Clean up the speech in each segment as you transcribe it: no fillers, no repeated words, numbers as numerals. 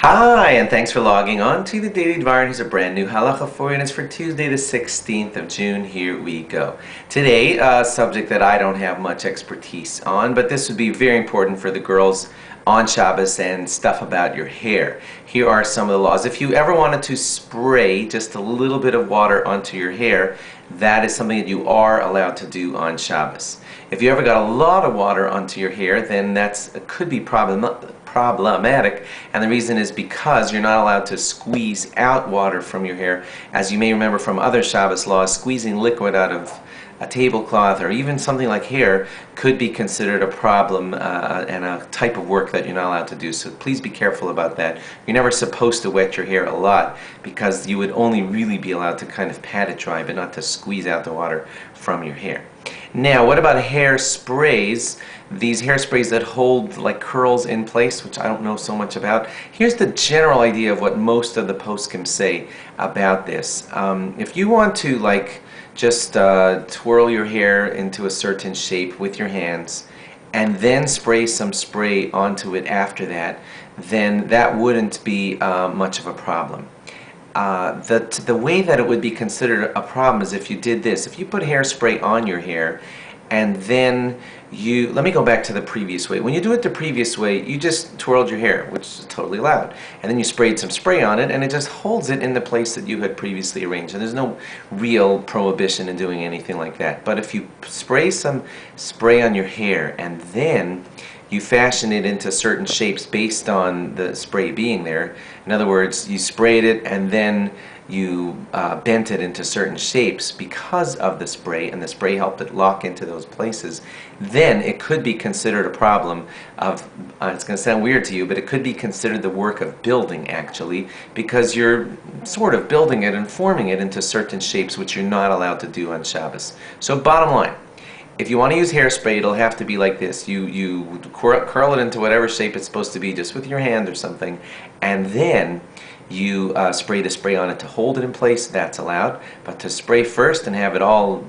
Hi, and thanks for logging on to the Daily Dvar. And here's a brand new Halacha for you, and it's for Tuesday the 16th of June. Here we go. Today, a subject that I don't have much expertise on, but this would be very important for the girls on Shabbos and stuff about your hair. Here are some of the laws. If you ever wanted to spray just a little bit of water onto your hair, that is something that you are allowed to do on Shabbos. If you ever got a lot of water onto your hair, then it could be problematic, and the reason is because you're not allowed to squeeze out water from your hair. As you may remember from other Shabbos laws, squeezing liquid out of a tablecloth or even something like hair could be considered a problem and a type of work that you're not allowed to do. So please be careful about that. You're never supposed to wet your hair a lot because you would only really be allowed to kind of pat it dry, but not to squeeze out the water from your hair. Now, what about hairsprays? These hairsprays that hold like curls in place, which I don't know so much about. Here's the general idea of what most of the poskim say about this. If you want to just twirl your hair into a certain shape with your hands and then spray some spray onto it after that, then that wouldn't be much of a problem. The way that it would be considered a problem is if you did this. If you put hairspray on your hair and then let me go back to the previous way. When you do it the previous way, you just twirled your hair, which is totally allowed. And then you sprayed some spray on it and it just holds it in the place that you had previously arranged. And there's no real prohibition in doing anything like that. But if you spray some spray on your hair and then you fashion it into certain shapes based on the spray being there. In other words, you sprayed it and then you bent it into certain shapes because of the spray, and the spray helped it lock into those places. Then it could be considered a problem of, it's going to sound weird to you, but it could be considered the work of building actually, because you're sort of building it and forming it into certain shapes which you're not allowed to do on Shabbos. So bottom line, if you want to use hairspray, it'll have to be like this. You curl it into whatever shape it's supposed to be, just with your hand or something, and then you spray the spray on it to hold it in place. That's allowed. But to spray first and have it all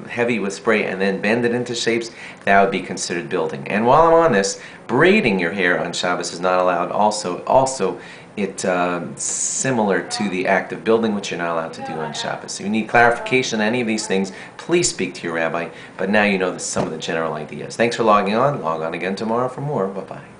heavy with spray and then bend it into shapes, that would be considered building. And while I'm on this, braiding your hair on Shabbos is not allowed. Also, it's similar to the act of building, which you're not allowed to do on Shabbos. If you need clarification on any of these things, please speak to your rabbi. But now you know some of the general ideas. Thanks for logging on. Log on again tomorrow for more. Bye-bye.